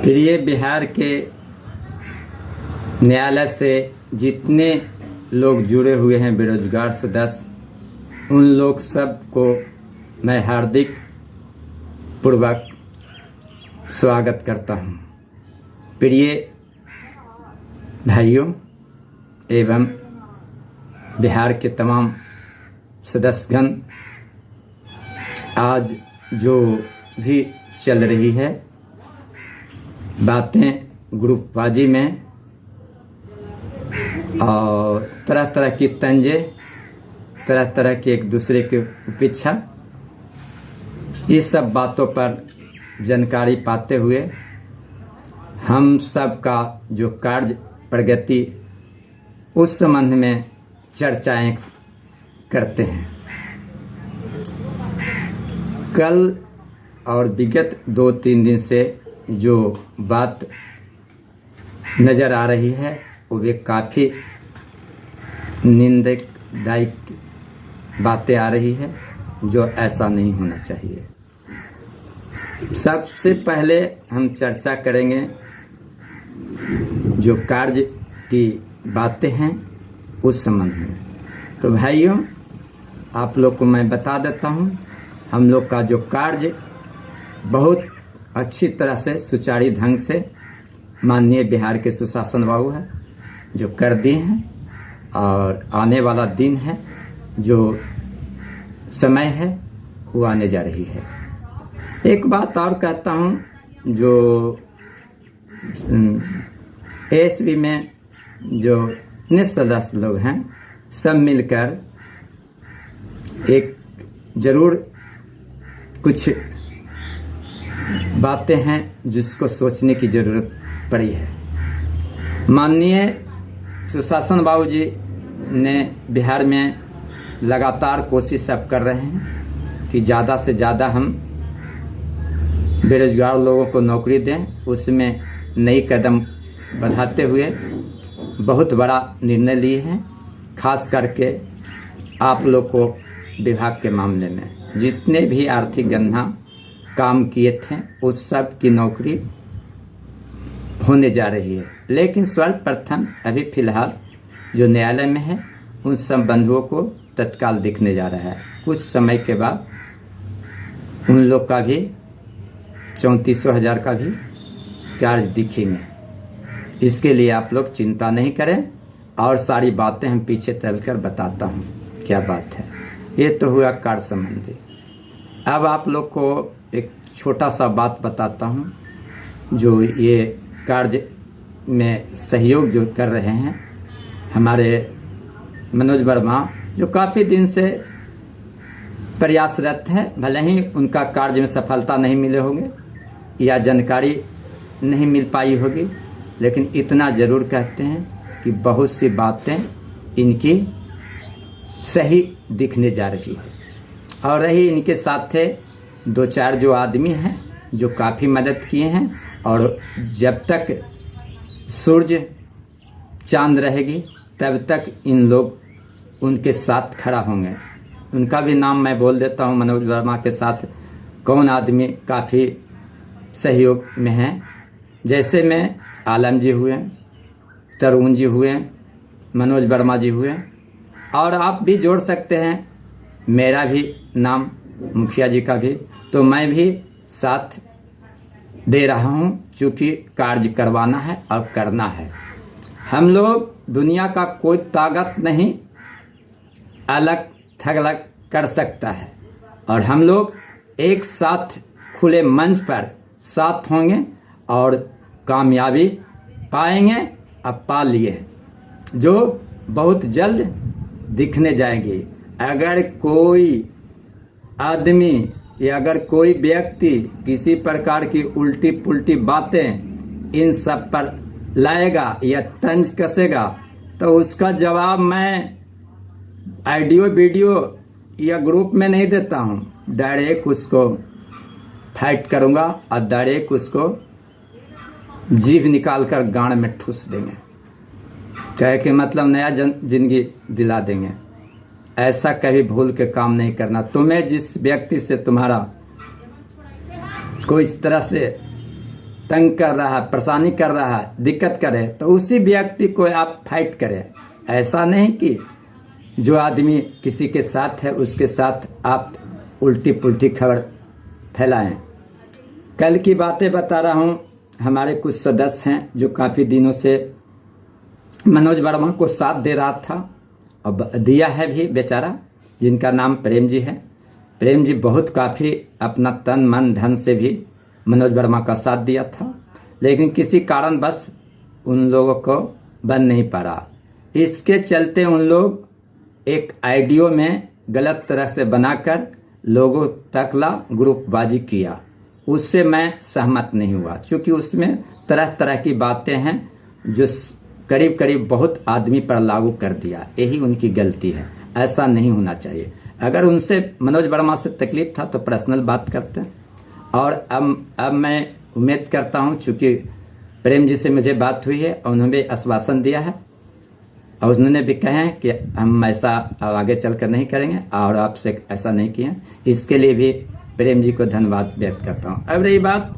प्रिय बिहार के न्यायालय से जितने लोग जुड़े हुए हैं बेरोजगार सदस्य, उन लोग सबको मैं हार्दिक पूर्वक स्वागत करता हूं। प्रिय भाइयों एवं बिहार के तमाम सदस्यगण, आज जो भी चल रही है बातें ग्रुपबाजी में और तरह तरह की तंजे, तरह तरह की एक दूसरे की उपेक्षा, इस सब बातों पर जानकारी पाते हुए हम सब का जो कार्य प्रगति उस संबंध में चर्चाएं करते हैं। कल और विगत 2-3 दिन से जो बात नज़र आ रही है वो भी काफ़ी निंदकदायक बातें आ रही है, जो ऐसा नहीं होना चाहिए। सबसे पहले हम चर्चा करेंगे जो कार्य की बातें हैं उस संबंध में। तो भाइयों, आप लोग को मैं बता देता हूं, हम लोग का जो कार्य बहुत अच्छी तरह से सुचारू ढंग से माननीय बिहार के सुशासन बाबू है जो कर दिए हैं, और आने वाला दिन है, जो समय है वो आने जा रही है। एक बात और कहता हूँ, जो एएसबी में जो इतने सदस्य लोग हैं, सब मिलकर एक जरूर कुछ बातें हैं जिसको सोचने की जरूरत पड़ी है। माननीय सुशासन बाबू जी ने बिहार में लगातार कोशिश सब कर रहे हैं कि ज़्यादा से ज़्यादा हम बेरोजगार लोगों को नौकरी दें। उसमें नई कदम बढ़ाते हुए बहुत बड़ा निर्णय लिए हैं, खास करके आप लोग को विभाग के मामले में जितने भी आर्थिक गणना काम किए थे उस सब की नौकरी होने जा रही है। लेकिन सर्वप्रथम अभी फिलहाल जो न्यायालय में है उन सब बंधुओं को तत्काल दिखने जा रहा है। कुछ समय के बाद उन लोग का भी 34,000 का भी कार्य दिखेंगे। इसके लिए आप लोग चिंता नहीं करें, और सारी बातें हम पीछे चलकर बताता हूँ क्या बात है। ये तो हुआ कार्य संबंधी। अब आप लोग को एक छोटा सा बात बताता हूँ, जो ये कार्य में सहयोग जो कर रहे हैं हमारे मनोज वर्मा, जो काफ़ी दिन से प्रयासरत है। भले ही उनका कार्य में सफलता नहीं मिले होंगे या जानकारी नहीं मिल पाई होगी, लेकिन इतना ज़रूर कहते हैं कि बहुत सी बातें इनकी सही दिखने जा रही है। और रही इनके साथ थे 2-4 जो आदमी हैं जो काफ़ी मदद किए हैं, और जब तक सूरज चांद रहेगी तब तक इन लोग उनके साथ खड़ा होंगे। उनका भी नाम मैं बोल देता हूं। मनोज वर्मा के साथ कौन आदमी काफ़ी सहयोग में हैं, जैसे में आलम जी हुए, तरुण जी हुए, मनोज वर्मा जी हुए, और आप भी जोड़ सकते हैं, मेरा भी नाम, मुखिया जी का भी। तो मैं भी साथ दे रहा हूं, चूँकि कार्य करवाना है और करना है। हम लोग दुनिया का कोई ताकत नहीं अलग थलग कर सकता है, और हम लोग एक साथ खुले मंच पर साथ होंगे और कामयाबी पाएंगे। अब पा लिए, जो बहुत जल्द दिखने जाएंगी। अगर कोई आदमी या अगर कोई व्यक्ति किसी प्रकार की उल्टी पुल्टी बातें इन सब पर लाएगा या तंज कसेगा, तो उसका जवाब मैं ऑडियो वीडियो या ग्रुप में नहीं देता हूं। डायरेक्ट उसको फाइट करूंगा और डायरेक्ट उसको जीभ निकाल कर गांड में ठूस देंगे, कहे कि मतलब नया जिंदगी दिला देंगे। ऐसा कभी भूल के काम नहीं करना। तुम्हें जिस व्यक्ति से तुम्हारा कोई तरह से तंग कर रहा है, परेशानी कर रहा है, दिक्कत करे, तो उसी व्यक्ति को आप फाइट करें। ऐसा नहीं कि जो आदमी किसी के साथ है उसके साथ आप उल्टी पुल्टी खबर फैलाएं। कल की बातें बता रहा हूं। हमारे कुछ सदस्य हैं जो काफ़ी दिनों से मनोज वर्मा को साथ दे रहा था, अब दिया है भी बेचारा, जिनका नाम प्रेम जी है। प्रेम जी बहुत काफ़ी अपना तन मन धन से भी मनोज वर्मा का साथ दिया था, लेकिन किसी कारणवश उन लोगों को बन नहीं पा रहा। इसके चलते उन लोग एक आइडियो में गलत तरह से बनाकर लोगों तकला ग्रुपबाजी किया। उससे मैं सहमत नहीं हुआ, क्योंकि उसमें तरह तरह की बातें हैं जो करीब करीब बहुत आदमी पर लागू कर दिया। यही उनकी गलती है, ऐसा नहीं होना चाहिए। अगर उनसे मनोज वर्मा से तकलीफ था तो पर्सनल बात करते हैं। और अब मैं उम्मीद करता हूं, चूँकि प्रेम जी से मुझे बात हुई है और उन्होंने आश्वासन दिया है और उन्होंने भी कहे हैं कि हम ऐसा आगे चलकर नहीं करेंगे और आपसे ऐसा नहीं किए। इसके लिए भी प्रेम जी को धन्यवाद व्यक्त करता हूँ। अब रही बात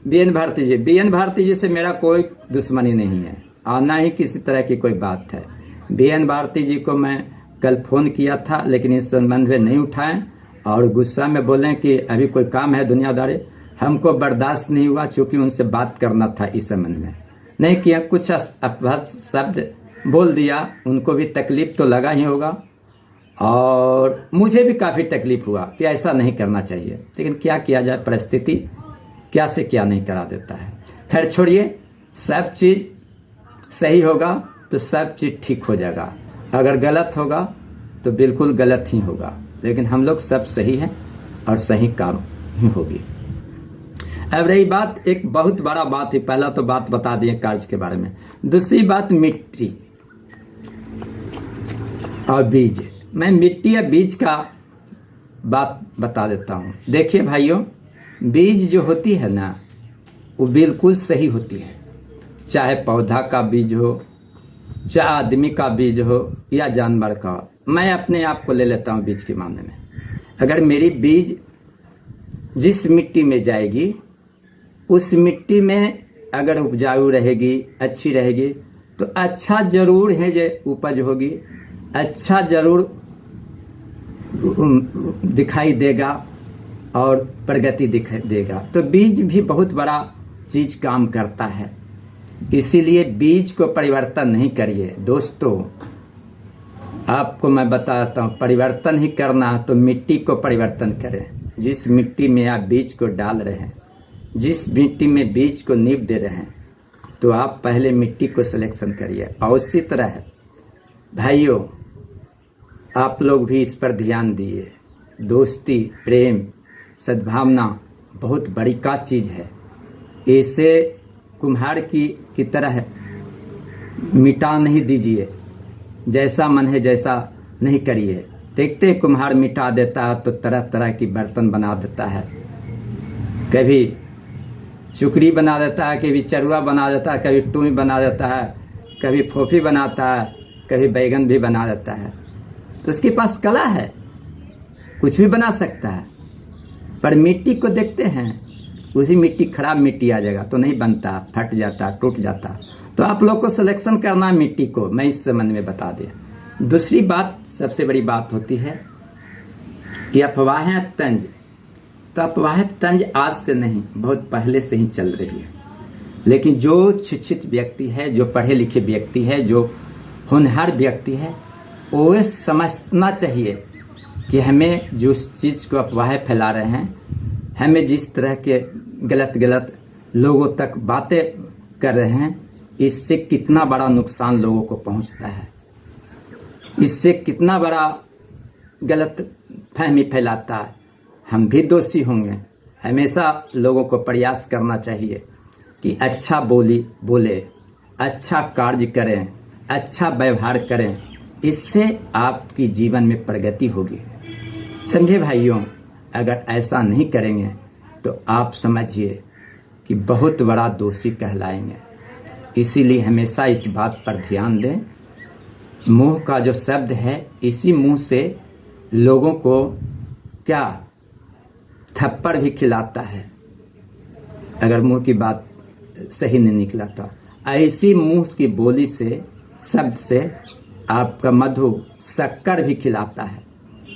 बीएन भारती जी, बीएन भारती जी से मेरा कोई दुश्मनी नहीं है और ना ही किसी तरह की कोई बात है। बीएन भारती जी को मैं कल फोन किया था, लेकिन इस संबंध में नहीं उठाएं और गुस्सा में बोलें कि अभी कोई काम है दुनियादारी। हमको बर्दाश्त नहीं हुआ, चूँकि उनसे बात करना था इस संबंध में, नहीं किया। कुछ अपभ्रंश शब्द बोल दिया, उनको भी तकलीफ तो लगा ही होगा और मुझे भी काफ़ी तकलीफ हुआ कि ऐसा नहीं करना चाहिए, लेकिन क्या किया जाए, परिस्थिति क्या से क्या नहीं करा देता है। खैर छोड़िए, सब चीज़ सही होगा तो सब चीज़ ठीक हो जाएगा, अगर गलत होगा तो बिल्कुल गलत ही होगा, लेकिन हम लोग सब सही हैं और सही काम ही होगी। अब रही बात, एक बहुत बड़ा बात है। पहला तो बात बता दिए कार्य के बारे में, दूसरी बात मिट्टी और बीज। मैं मिट्टी या बीज का बात बता देता हूँ। देखिए भाइयों, बीज जो होती है ना, वो बिल्कुल सही होती है, चाहे पौधा का बीज हो, चाहे आदमी का बीज हो या जानवर का। मैं अपने आप को ले लेता हूँ बीज के मामले में। अगर मेरी बीज जिस मिट्टी में जाएगी, उस मिट्टी में अगर उपजाऊ रहेगी, अच्छी रहेगी, तो अच्छा जरूर है जो उपज होगी, अच्छा जरूर दिखाई देगा और प्रगति दिखाई देगा। तो बीज भी बहुत बड़ा चीज काम करता है, इसीलिए बीज को परिवर्तन नहीं करिए दोस्तों। आपको मैं बताता हूँ, परिवर्तन ही करना है तो मिट्टी को परिवर्तन करें। जिस मिट्टी में आप बीज को डाल रहे हैं, जिस मिट्टी में बीज को नींव दे रहे हैं, तो आप पहले मिट्टी को सिलेक्शन करिए। और उसी तरह भाइयों, आप लोग भी इस पर ध्यान दिए। दोस्ती, प्रेम, सद्भावना बहुत बड़ी का चीज़ है। इसे कुम्हार की तरह मिटा नहीं दीजिए, जैसा मन है जैसा नहीं करिए। देखते कुम्हार मिटा देता है तो तरह तरह की बर्तन बना देता है, कभी चुकरी बना देता है, कभी चरुआ बना देता है, कभी टूई बना देता है, कभी फोफी बनाता है, कभी बैगन भी बना देता है। तो उसके पास कला है, कुछ भी बना सकता है। पर मिट्टी को देखते हैं, उसी मिट्टी, खराब मिट्टी आ जाएगा तो नहीं बनता, फट जाता, टूट जाता। तो आप लोग को सिलेक्शन करना है मिट्टी को, मैं इस संबंध में बता दिया। दूसरी बात, सबसे बड़ी बात होती है कि अफवाहें तंज। तो अफवाहें तंज आज से नहीं, बहुत पहले से ही चल रही है। लेकिन जो शिक्षित व्यक्ति है, जो पढ़े लिखे व्यक्ति है, जो होनहार व्यक्ति है, वो समझना चाहिए कि हमें जिस चीज़ को अफवाहें फैला रहे हैं, हमें जिस तरह के गलत गलत लोगों तक बातें कर रहे हैं, इससे कितना बड़ा नुकसान लोगों को पहुंचता है, इससे कितना बड़ा गलत फहमी फैलाता है। हम भी दोषी होंगे। हमेशा लोगों को प्रयास करना चाहिए कि अच्छा बोले, अच्छा कार्य करें, अच्छा व्यवहार करें, इससे आपकी जीवन में प्रगति होगी। समझे भाइयों, अगर ऐसा नहीं करेंगे तो आप समझिए कि बहुत बड़ा दोषी कहलाएंगे। इसीलिए हमेशा इस बात पर ध्यान दें। मुंह का जो शब्द है, इसी मुंह से लोगों को क्या थप्पड़ भी खिलाता है। अगर मुंह की बात सही नहीं निकला था। ऐसी मुंह की बोली से, शब्द से आपका मधु शक्कर भी खिलाता है।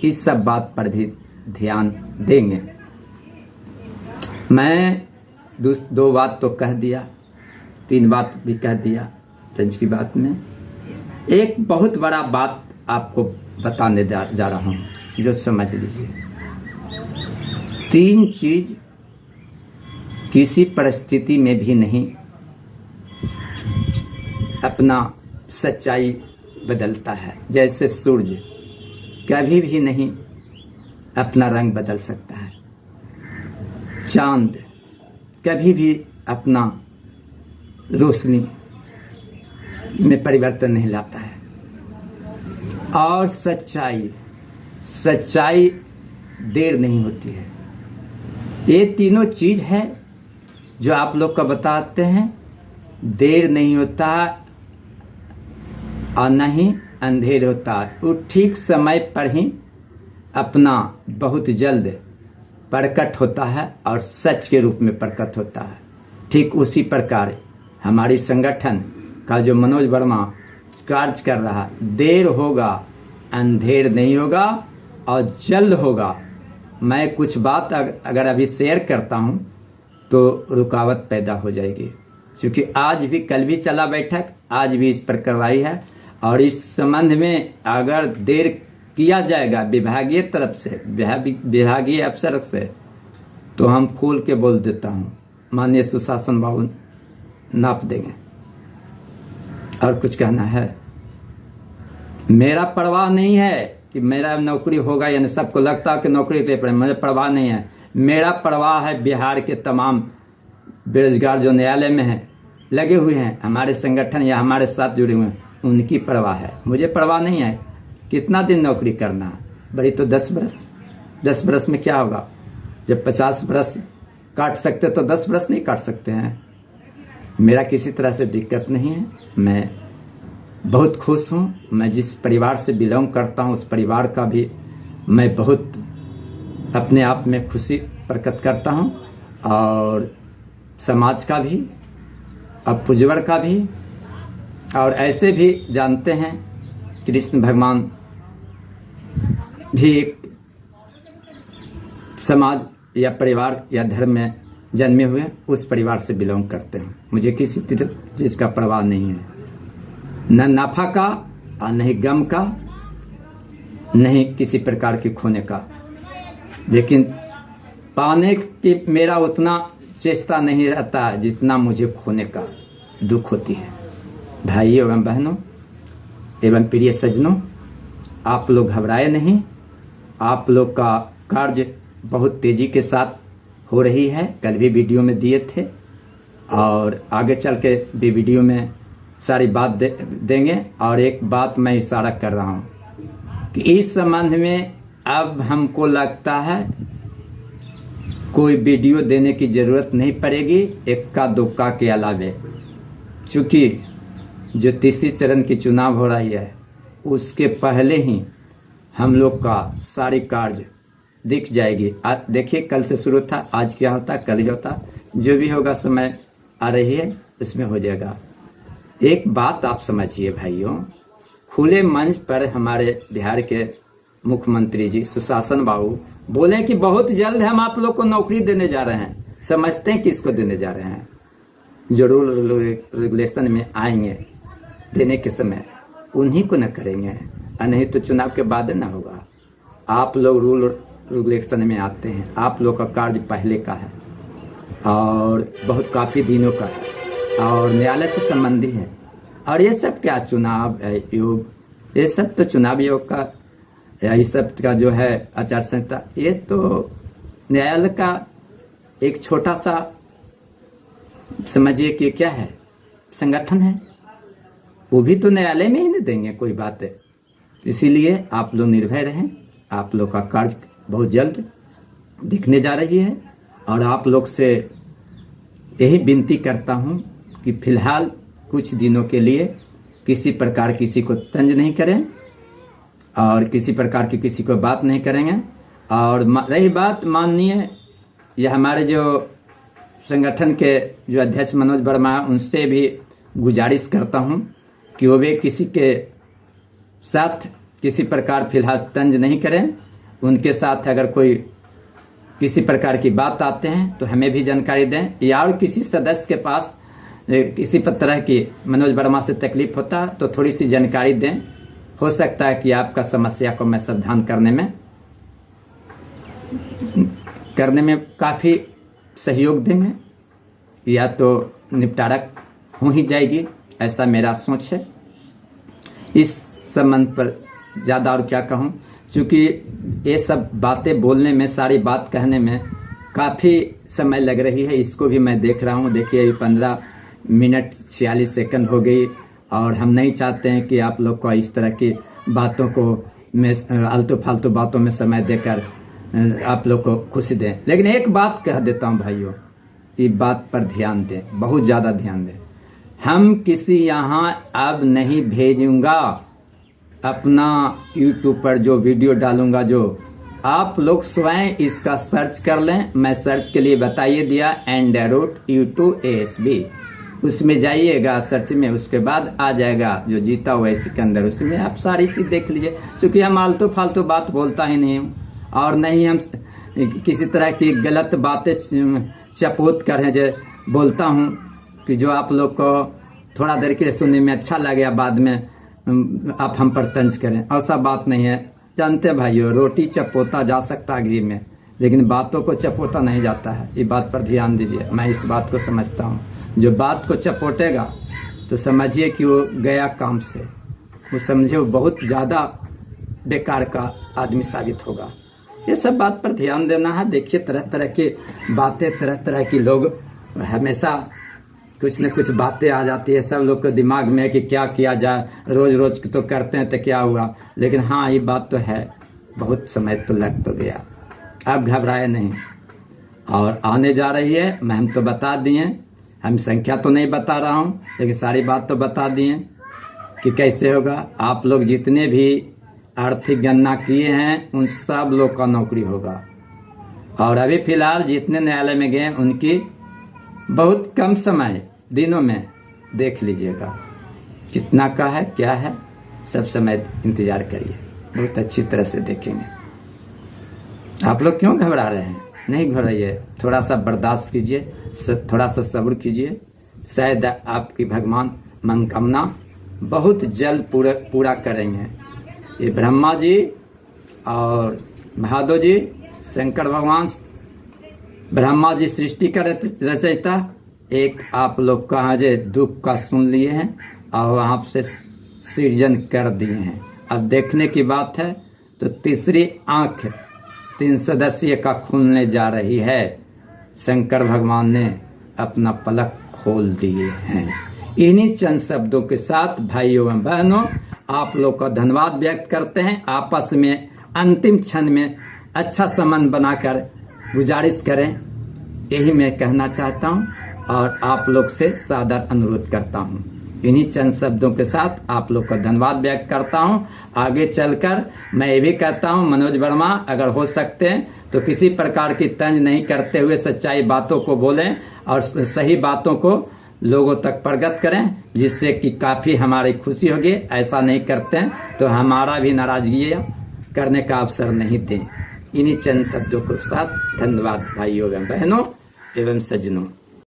इस सब बात पर भी ध्यान देंगे। मैं दो बात तो कह दिया, 3 बात भी कह दिया तंज की बात में। एक बहुत बड़ा बात आपको बताने जा रहा हूँ, जो समझ लीजिए। 3 चीज किसी परिस्थिति में भी नहीं अपना सच्चाई बदलता है। जैसे सूरज कभी भी नहीं अपना रंग बदल सकता है, चांद कभी भी अपना रोशनी में परिवर्तन नहीं लाता है, और सच्चाई देर नहीं होती है। ये तीनों चीज है जो आप लोग का बताते हैं। देर नहीं होता और न ही अंधेर होता है। वो ठीक समय पर ही अपना बहुत जल्द प्रकट होता है और सच के रूप में प्रकट होता है। ठीक उसी प्रकार हमारी संगठन का जो मनोज वर्मा कार्य कर रहा, देर होगा अंधेर नहीं होगा और जल्द होगा। मैं कुछ बात अगर अभी शेयर करता हूं तो रुकावट पैदा हो जाएगी, क्योंकि आज भी कल भी चला बैठक, आज भी इस पर कार्रवाई है। और इस संबंध में अगर देर किया जाएगा विभागीय तरफ से, विभागीय अफसर से, तो हम खोल के बोल देता हूं, माननीय सुशासन बाबू नाप देंगे। और कुछ कहना है, मेरा परवाह नहीं है कि मेरा नौकरी होगा, यानी सबको लगता है कि नौकरी ले पड़े, मुझे परवाह नहीं है। मेरा परवाह है बिहार के तमाम बेरोजगार जो न्यायालय में हैं, लगे हुए हैं, हमारे संगठन या हमारे साथ जुड़े हुए हैं, उनकी परवाह है। मुझे परवाह नहीं है कितना दिन नौकरी करना है, बड़ी तो 10 बरस। 10 बरस में क्या होगा? जब 50 बरस काट सकते तो 10 बरस नहीं काट सकते हैं। मेरा किसी तरह से दिक्कत नहीं है, मैं बहुत खुश हूँ। मैं जिस परिवार से बिलोंग करता हूँ उस परिवार का भी मैं बहुत अपने आप में खुशी प्रकट करता हूँ, और समाज का भी, अब पुजवर का भी। और ऐसे भी जानते हैं कृष्ण भगवान भी एक समाज या परिवार या धर्म में जन्मे हुए, उस परिवार से बिलोंग करते हैं। मुझे किसी चीज़ का परवाह नहीं है, न नफा का और न ही गम का, नहीं किसी प्रकार के खोने का। लेकिन पाने की मेरा उतना चेष्टा नहीं रहता जितना मुझे खोने का दुख होती है। भाइयों एवं बहनों एवं प्रिय सज्जनों, आप लोग घबराए नहीं। आप लोग का कार्य बहुत तेजी के साथ हो रही है। कल भी वीडियो में दिए थे और आगे चल के भी वीडियो में सारी बात देंगे। और एक बात मैं इशारा कर रहा हूँ कि इस संबंध में अब हमको लगता है कोई वीडियो देने की जरूरत नहीं पड़ेगी, इक्का दुक्का के अलावे। चूँकि जो तीसरी चरण की चुनाव हो रही है उसके पहले ही हम लोग का सारी कार्य दिख जाएगी। देखिए कल से शुरू था, आज क्या होता, कल ही होता, जो भी होगा समय आ रही है उसमें हो जाएगा। एक बात आप समझिए भाइयों, खुले मंच पर हमारे बिहार के मुख्यमंत्री जी सुशासन बाबू बोले कि बहुत जल्द हम आप लोग को नौकरी देने जा रहे हैं। समझते हैं किसको देने जा रहे हैं? जो रूल रेगुलेशन में आएंगे देने के समय उन्हीं को न करेंगे, और नहीं तो चुनाव के बाद न होगा। आप लोग रूल रेगुलेशन में आते हैं, आप लोग का कार्य पहले का है और बहुत काफ़ी दिनों का है और न्यायालय से संबंधी है। और ये सब क्या चुनाव योग, ये सब तो चुनाव योग का या इस सब का जो है आचार संहिता, ये तो न्यायालय का एक छोटा सा समझिए कि क्या है, संगठन है। वो भी तो न्यायालय में ही नहीं देंगे कोई बात है। इसीलिए आप लोग निर्भय रहें, आप लोग का कार्य बहुत जल्द दिखने जा रही है। और आप लोग से यही विनती करता हूं कि फिलहाल कुछ दिनों के लिए किसी प्रकार किसी को तंज नहीं करें और किसी प्रकार की किसी को बात नहीं करेंगे। और रही बात माननीय या हमारे जो संगठन के जो अध्यक्ष मनोज वर्मा, उनसे भी गुजारिश करता हूं कि वो भी किसी के साथ किसी प्रकार फिलहाल तंज नहीं करें। उनके साथ अगर कोई किसी प्रकार की बात आते हैं तो हमें भी जानकारी दें, या और किसी सदस्य के पास किसी तरह की मनोज वर्मा से तकलीफ होता तो थोड़ी सी जानकारी दें। हो सकता है कि आपका समस्या को मैं समाधान करने में काफ़ी सहयोग देंगे, या तो निपटारा हो ही जाएगी, ऐसा मेरा सोच है। इस संबंध पर ज़्यादा और क्या कहूँ, क्योंकि ये सब बातें बोलने में, सारी बात कहने में काफ़ी समय लग रही है। इसको भी मैं देख रहा हूँ। देखिए अभी 15 मिनट 46 सेकंड हो गई, और हम नहीं चाहते हैं कि आप लोग को इस तरह की बातों को में आलतू फालतू बातों में समय देकर आप लोग को खुशी दें। लेकिन एक बात कह देता हूँ भाइयों, ये बात पर ध्यान दें, बहुत ज़्यादा ध्यान दें। हम किसी यहाँ अब नहीं भेजूंगा अपना यूट्यूब पर जो वीडियो डालूंगा, जो आप लोग स्वयं इसका सर्च कर लें। मैं सर्च के लिए बताइए दिया @YouTube उसमें जाइएगा सर्च में, उसके बाद आ जाएगा जो जीता हुआ है सिकंदर, उसमें आप सारी चीज देख लीजिए। क्योंकि हम आलतू फालतू बात बोलता ही नहीं हूँ, और नहीं हम किसी तरह की गलत बातें चपोत कर जो बोलता हूँ कि जो आप लोग को थोड़ा देर के लिए सुनने में अच्छा लगे, बाद में आप हम पर तंज करें, ऐसा बात नहीं है। जानते हैं भाइयों, रोटी चपोता जा सकता है घी में, लेकिन बातों को चपोता नहीं जाता है। ये बात पर ध्यान दीजिए। मैं इस बात को समझता हूँ, जो बात को चपोटेगा तो समझिए कि वो गया काम से, वो समझिए वो बहुत ज़्यादा बेकार का आदमी साबित होगा। ये सब बात पर ध्यान देना है। देखिए तरह तरह की बातें, तरह तरह की लोग हमेशा कुछ न कुछ बातें आ जाती है सब लोग के दिमाग में कि क्या किया जाए, रोज रोज तो करते हैं तो क्या हुआ। लेकिन हाँ, ये बात तो है, बहुत समय तो लग तो गया, अब घबराए नहीं। और आने जा रही है, मैं हम तो बता दिए, हम संख्या तो नहीं बता रहा हूँ, लेकिन सारी बात तो बता दिए कि कैसे होगा। आप लोग जितने भी आर्थिक गणना किए हैं उन सब लोग का नौकरी होगा। और अभी फिलहाल जितने न्यायालय में गए उनकी बहुत कम समय, दिनों में देख लीजिएगा कितना का है, क्या है, सब समय इंतजार करिए, बहुत अच्छी तरह से देखेंगे। आप लोग क्यों घबरा रहे हैं? नहीं घबराइए, थोड़ा सा बर्दाश्त कीजिए, थोड़ा सा सब्र कीजिए। शायद आपकी भगवान मनोकामना बहुत जल्द पूरा करेंगे। ये ब्रह्मा जी और महादेव जी, शंकर भगवान, ब्रह्मा जी सृष्टि का रचयिता, एक आप लोग का जो दुख का सुन लिए हैं और आपसे सृजन कर दिए हैं। अब देखने की बात है तो तीसरी आंख 3 सदस्यीय का खुलने जा रही है। शंकर भगवान ने अपना पलक खोल दिए हैं। इन्हीं चंद शब्दों के साथ भाइयों एवं बहनों, आप लोग का धन्यवाद व्यक्त करते हैं। आपस में अंतिम क्षण में अच्छा संबंध बनाकर गुजारिश करें, यही मैं कहना चाहता हूं और आप लोग से सादर अनुरोध करता हूं। इन्हीं चंद शब्दों के साथ आप लोग का धन्यवाद व्यक्त करता हूं। आगे चलकर मैं ये भी कहता हूं, मनोज वर्मा अगर हो सकते हैं तो किसी प्रकार की तंज नहीं करते हुए सच्चाई बातों को बोलें और सही बातों को लोगों तक प्रगट करें, जिससे कि काफी हमारी खुशी होगी। ऐसा नहीं करते हैं तो हमारा भी नाराजगी करने का अवसर नहीं दें। इन्हीं चंद शब्दों के साथ धन्यवाद भाइयों एवं बहनों एवं सज्जनों।